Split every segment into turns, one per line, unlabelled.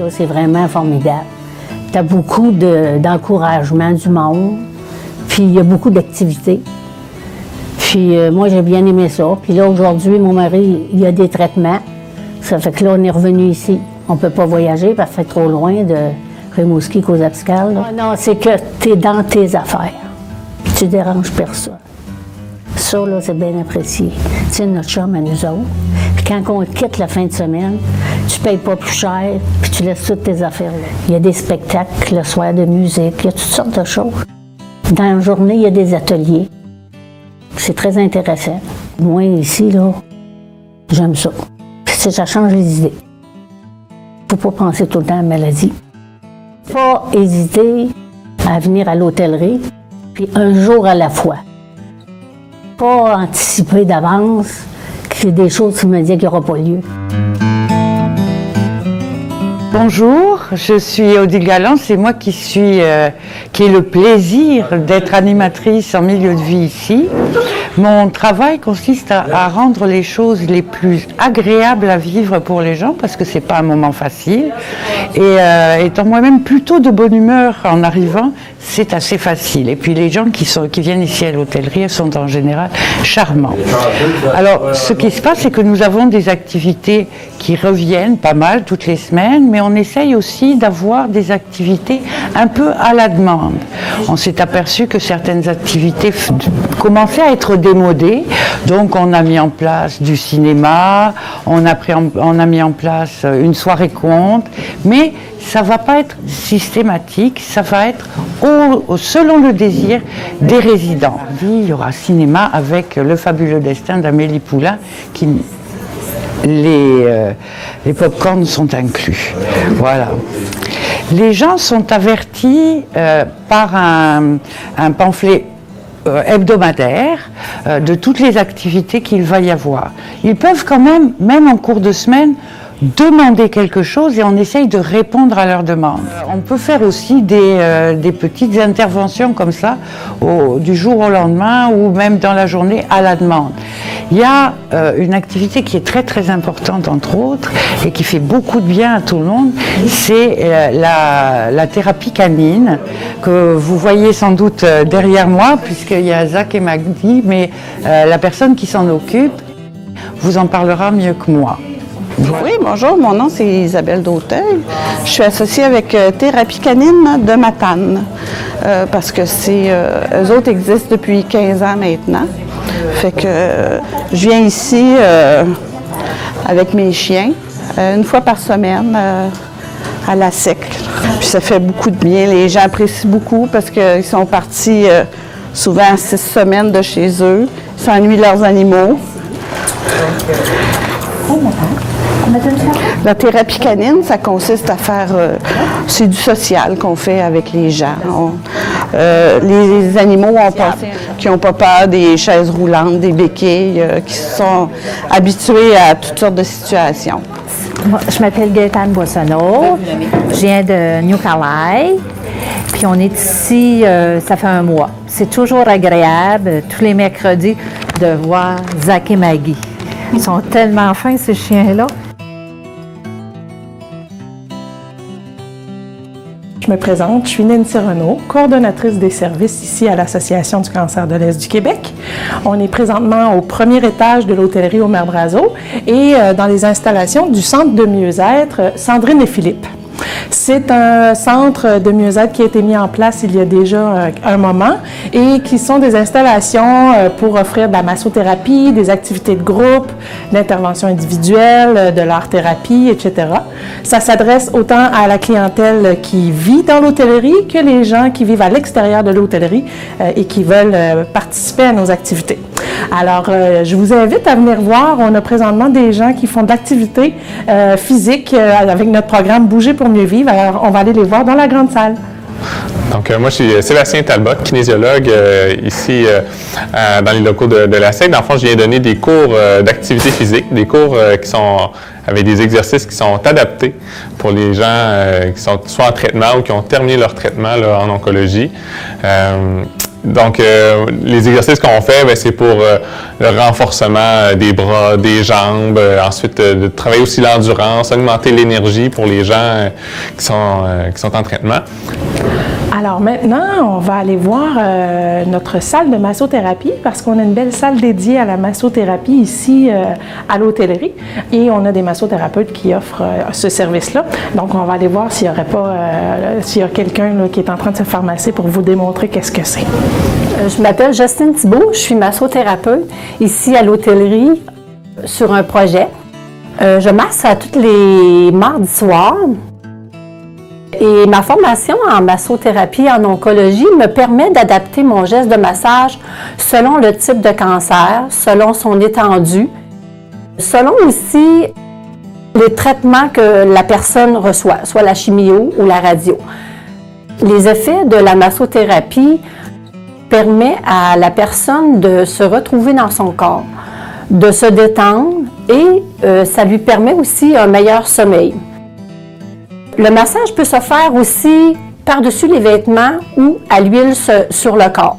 là, c'est vraiment formidable. Tu as beaucoup d'encouragement du monde, puis il y a beaucoup d'activités. Puis moi, j'ai bien aimé ça. Puis là, aujourd'hui, mon mari, il a des traitements. Ça fait que là, on est revenu ici. On ne peut pas voyager parce que ça fait trop loin de Rimouski qu'aux Abscales. Non, c'est que tu es dans tes affaires. Puis tu déranges personne. Ça, là, c'est bien apprécié. Tu sais, notre chum à nous autres. Puis quand on quitte la fin de semaine, tu ne payes pas plus cher, puis tu laisses toutes tes affaires là. Il y a des spectacles le soir de musique, il y a toutes sortes de choses. Dans la journée, il y a des ateliers. C'est très intéressant. Moi, ici, là, j'aime ça. Puis ça change les idées. Il ne faut pas penser tout le temps à la maladie. Pas hésiter à venir à l'hôtellerie, puis un jour à la fois. Pas anticiper d'avance qu'il y a des choses qui me disent qu'il n'y aura pas lieu.
Bonjour, je suis Odile Galland, c'est moi qui ai le plaisir d'être animatrice en milieu de vie ici. Mon travail consiste à rendre les choses les plus agréables à vivre pour les gens parce que c'est pas un moment facile. Et étant moi-même plutôt de bonne humeur en arrivant, c'est assez facile. Et puis les gens qui viennent ici à l'hôtellerie sont en général charmants. Alors, ce qui se passe, c'est que nous avons des activités qui reviennent pas mal toutes les semaines, mais on essaye aussi d'avoir des activités un peu à la demande. On s'est aperçu que certaines activités commençaient à être démodées, donc on a mis en place du cinéma, on a mis en place une soirée conte, mais ça ne va pas être systématique, ça va être selon le désir des résidents. Il y aura cinéma avec Le fabuleux destin d'Amélie Poulain qui... Les pop-corns sont inclus. Voilà. Les gens sont avertis par un pamphlet hebdomadaire de toutes les activités qu'il va y avoir. Ils peuvent quand même en cours de semaine, demander quelque chose et on essaye de répondre à leurs demandes. On peut faire aussi des petites interventions comme ça, du jour au lendemain ou même dans la journée à la demande. Il y a une activité qui est très très importante entre autres et qui fait beaucoup de bien à tout le monde, c'est la thérapie canine que vous voyez sans doute derrière moi puisqu'il y a Zach et Maggie, mais la personne qui s'en occupe vous en parlera mieux que moi.
Oui, bonjour, mon nom c'est Isabelle Dauteuil. Je suis associée avec Thérapie Canine de Matane parce que eux autres existent depuis 15 ans maintenant. Fait que je viens ici avec mes chiens une fois par semaine à la sec. Puis ça fait beaucoup de bien. Les gens apprécient beaucoup parce qu'ils sont partis souvent 6 semaines de chez eux. Ils s'ennuient leurs animaux. La thérapie canine, ça consiste à faire, c'est du social qu'on fait avec les gens. Les animaux qui n'ont pas peur des chaises roulantes, des béquilles, qui sont habitués à toutes sortes de situations.
Je m'appelle Gaëtane Boissonneau, je viens de New Carlisle, puis on est ici, ça fait un mois. C'est toujours agréable, tous les mercredis, de voir Zach et Maggie. Ils sont tellement fins, ces chiens-là.
Je me présente, je suis Nancy Renaud, coordonnatrice des services ici à l'Association du cancer de l'Est du Québec. On est présentement au premier étage de l'hôtellerie Omer-Brazo et dans les installations du centre de mieux-être Sandrine et Philippe. C'est un centre de mieux-être qui a été mis en place il y a déjà un moment et qui sont des installations pour offrir de la massothérapie, des activités de groupe, d'intervention individuelle, de l'art-thérapie, etc. Ça s'adresse autant à la clientèle qui vit dans l'hôtellerie que les gens qui vivent à l'extérieur de l'hôtellerie et qui veulent participer à nos activités. Alors, je vous invite à venir voir. On a présentement des gens qui font de l'activité physique avec notre programme Bouger pour mieux vivre. Alors, on va aller les voir dans la grande salle.
Donc, moi, je suis Sébastien Talbot, kinésiologue ici dans les locaux de la SEC. Dans le fond, je viens donner des cours d'activité physique, des cours qui sont avec des exercices qui sont adaptés pour les gens qui sont soit en traitement ou qui ont terminé leur traitement là, en oncologie. Donc, les exercices qu'on fait, ben, c'est pour le renforcement des bras, des jambes, ensuite de travailler aussi l'endurance, augmenter l'énergie pour les gens qui sont en traitement.
Alors maintenant, on va aller voir notre salle de massothérapie parce qu'on a une belle salle dédiée à la massothérapie ici à l'hôtellerie et on a des massothérapeutes qui offrent ce service-là. Donc on va aller voir s'il y aurait pas, s'il y a quelqu'un là, qui est en train de se faire masser pour vous démontrer qu'est-ce que c'est.
Je m'appelle Justine Thibault, je suis massothérapeute ici à l'hôtellerie sur un projet. Je masse à tous les mardis soirs. Et ma formation en massothérapie en oncologie me permet d'adapter mon geste de massage selon le type de cancer, selon son étendue, selon aussi les traitements que la personne reçoit, soit la chimio ou la radio. Les effets de la massothérapie permettent à la personne de se retrouver dans son corps, de se détendre et ça lui permet aussi un meilleur sommeil. Le massage peut se faire aussi par-dessus les vêtements ou à l'huile sur le corps.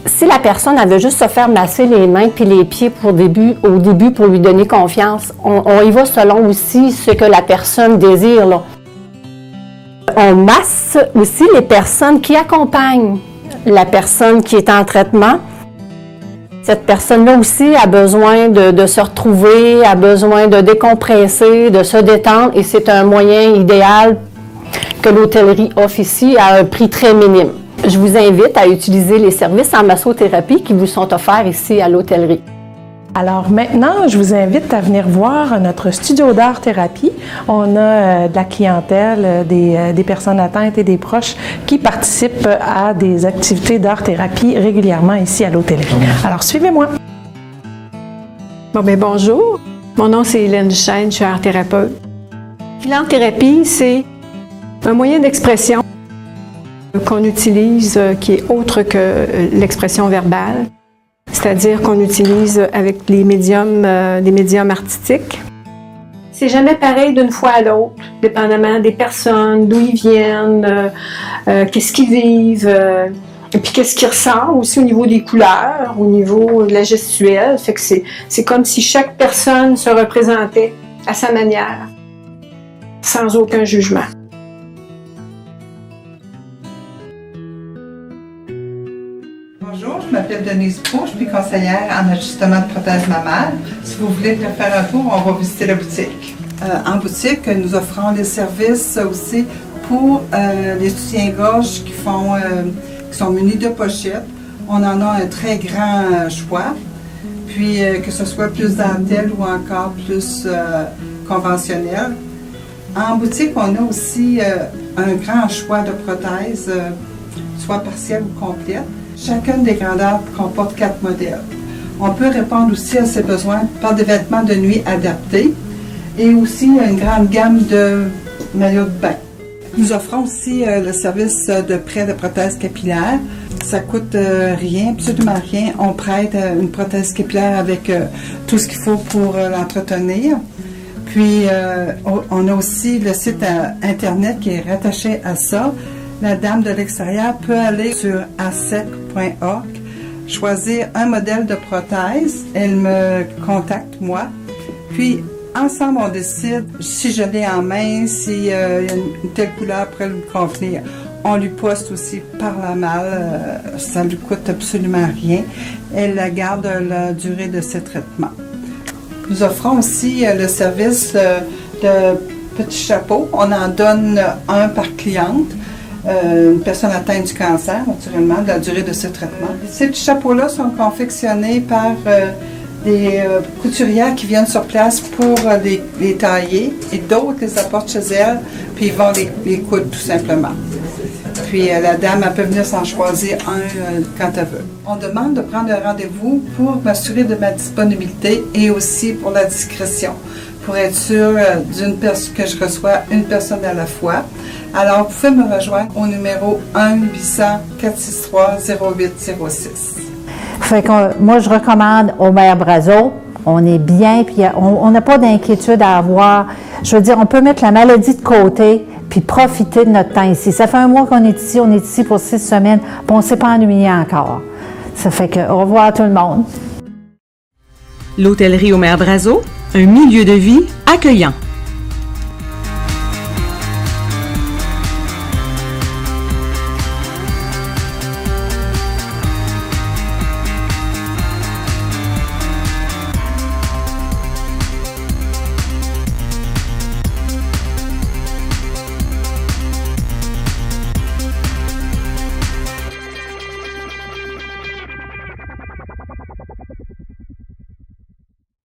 Si la personne avait juste se faire masser les mains puis les pieds au début pour lui donner confiance, on y va selon aussi ce que la personne désire, là. On masse aussi les personnes qui accompagnent la personne qui est en traitement. Cette personne-là aussi a besoin de se retrouver, a besoin de décompresser, de se détendre et c'est un moyen idéal que l'hôtellerie offre ici à un prix très minime. Je vous invite à utiliser les services en massothérapie qui vous sont offerts ici à l'hôtellerie.
Alors maintenant, je vous invite à venir voir notre studio d'art-thérapie. On a de la clientèle, des personnes atteintes et des proches qui participent à des activités d'art-thérapie régulièrement ici à l'hôtellerie. Alors suivez-moi.
Bonjour, mon nom c'est Hélène Duchesne, je suis art-thérapeute. L'art-thérapie, c'est un moyen d'expression qu'on utilise qui est autre que l'expression verbale. C'est-à-dire qu'on utilise avec les médiums, des médiums artistiques. C'est jamais pareil d'une fois à l'autre, dépendamment des personnes, d'où ils viennent, qu'est-ce qu'ils vivent, et puis qu'est-ce qui ressort aussi au niveau des couleurs, au niveau de la gestuelle. Fait que c'est comme si chaque personne se représentait à sa manière, sans aucun jugement.
Bonjour, je m'appelle Denise Proulx, je suis conseillère en ajustement de prothèses mammaires. Si vous voulez faire un tour, on va visiter la boutique. En boutique, nous offrons des services aussi pour les soutiens-gorge qui sont munis de pochettes. On en a un très grand choix, puis que ce soit plus dentelle ou encore plus conventionnel. En boutique, on a aussi un grand choix de prothèses, soit partielles ou complètes. Chacune des grandeurs comporte 4 modèles. On peut répondre aussi à ces besoins par des vêtements de nuit adaptés et aussi une grande gamme de maillots de bain. Nous offrons aussi le service de prêt de prothèses capillaires. Ça coûte rien, absolument rien. On prête une prothèse capillaire avec tout ce qu'il faut pour l'entretenir. Puis, on a aussi le site Internet qui est rattaché à ça. La dame de l'extérieur peut aller sur asec.org, choisir un modèle de prothèse. Elle me contacte, moi. Puis, ensemble, on décide si je l'ai en main, si une telle couleur pourrait lui convenir. On lui poste aussi par la malle. Ça ne lui coûte absolument rien. Elle la garde la durée de ses traitements. Nous offrons aussi le service de petits chapeaux. On en donne un par cliente. Une personne atteinte du cancer, naturellement, de la durée de ce traitement. Ces petits chapeaux-là sont confectionnés par des couturières qui viennent sur place pour les tailler et d'autres les apportent chez elles, puis ils vont les coudre tout simplement. Puis la dame, elle peut venir s'en choisir un quand elle veut. On demande de prendre un rendez-vous pour m'assurer de ma disponibilité et aussi pour la discrétion, pour être sûr que je reçois une personne à la fois. Alors, vous pouvez me rejoindre au numéro 1-800-463-0806.
Fait que moi, je recommande Omer Brazo. On est bien, puis on n'a pas d'inquiétude à avoir. Je veux dire, on peut mettre la maladie de côté, puis profiter de notre temps ici. Ça fait un mois qu'on est ici pour 6 semaines, puis on ne s'est pas ennuyé encore. Ça fait que au revoir à tout le monde.
L'hôtellerie au Maire Brazeau, un milieu de vie accueillant.